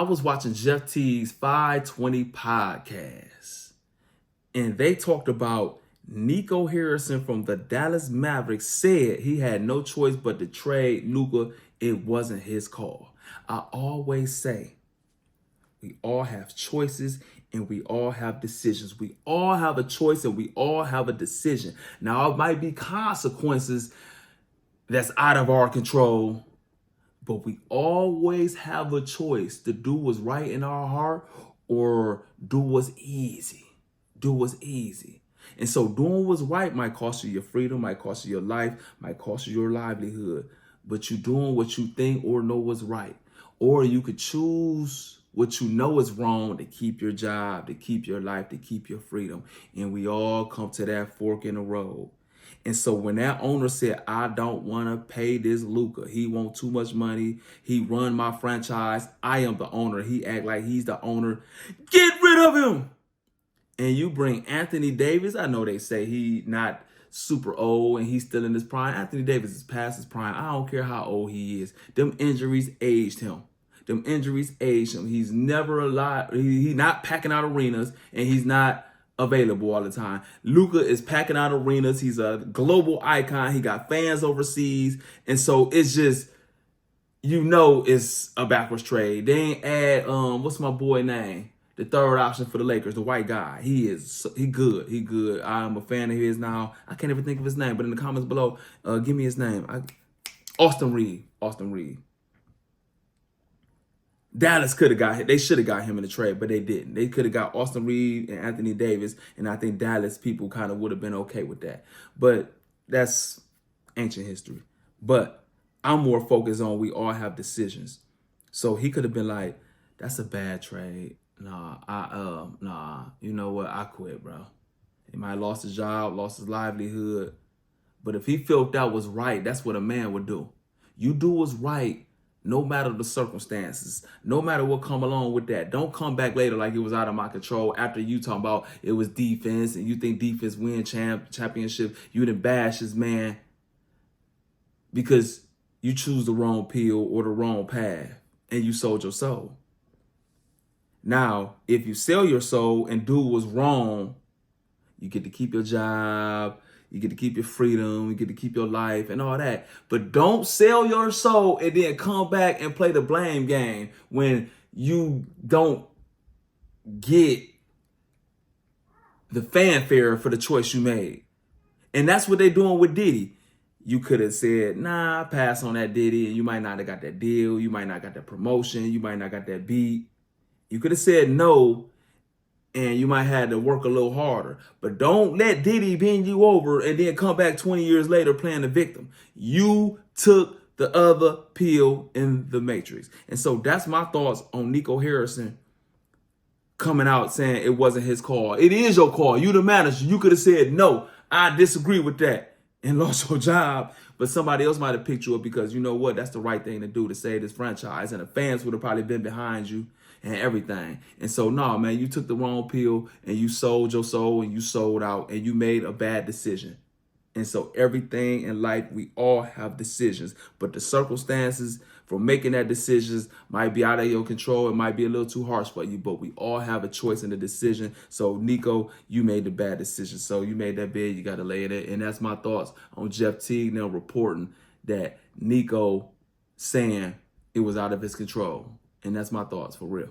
I was watching Jeff Teague's 520 podcast, and they talked about Nico Harrison from the Dallas Mavericks said he had no choice but to trade Luca. It wasn't his call. I always say we all have choices and we all have decisions. We all have a choice and we all have a decision. Now, it might be consequences that's out of our control, but we always have a choice to do what's right in our heart or do what's easy. Do what's easy. And so doing what's right might cost you your freedom, might cost you your life, might cost you your livelihood. But you doing what you think or know is right. Or you could choose what you know is wrong to keep your job, to keep your life, to keep your freedom. And we all come to that fork in the road. And so when that owner said, I don't want to pay this Luca, he want too much money, he run my franchise, I am the owner, he act like he's the owner, get rid of him. And you bring Anthony Davis, I know they say he not super old and he's still in his prime. Anthony Davis is past his prime. I don't care how old he is. Them injuries aged him. He's never alive. He's not packing out arenas and he's not available all the time. Luca is packing out arenas. He's a global icon. He got fans overseas. And so it's just, it's a backwards trade. They ain't add, what's my boy name? The third option for the Lakers, the white guy. He good. He good. I'm a fan of his now. I can't even think of his name, but in the comments below, give me his name. Austin Reed. Dallas could have got him. They should have got him in the trade, but they didn't. They could have got Austin Reed and Anthony Davis, and I think Dallas people kind of would have been okay with that. But that's ancient history. But I'm more focused on we all have decisions. So he could have been like, that's a bad trade. Nah, you know what? I quit, bro. He might have lost his job, lost his livelihood. But if he felt that was right, that's what a man would do. You do what's right, no matter the circumstances, no matter what come along with that. Don't come back later like it was out of my control after you talking about it was defense and you think defense win championship. You didn't bash his man because you choose the wrong pill or the wrong path and you sold your soul. Now, if you sell your soul and do what's wrong, you get to keep your job, you get to keep your freedom, you get to keep your life and all that. But don't sell your soul and then come back and play the blame game when you don't get the fanfare for the choice you made. And that's what they're doing with Diddy. You could have said, nah, pass on that Diddy, and you might not have got that deal. You might not got that promotion. You might not got that beat. You could have said no, and you might have to work a little harder. But don't let Diddy bend you over and then come back 20 years later playing the victim. You took the other pill in the Matrix. And so that's my thoughts on Nico Harrison coming out saying it wasn't his call. It is your call. You the manager. You could have said, no, I disagree with that and lost your job. But somebody else might have picked you up because you know what? That's the right thing to do to save this franchise. And the fans would have probably been behind you and everything. And so, no, man, you took the wrong pill and you sold your soul and you sold out and you made a bad decision. And so everything in life, we all have decisions, but the circumstances for making that decisions might be out of your control. It might be a little too harsh for you, but we all have a choice in the decision. So Nico, you made the bad decision. So you made that bed, you got to lay it in. And that's my thoughts on Jeff Teague now reporting that Nico saying it was out of his control. And that's my thoughts for real.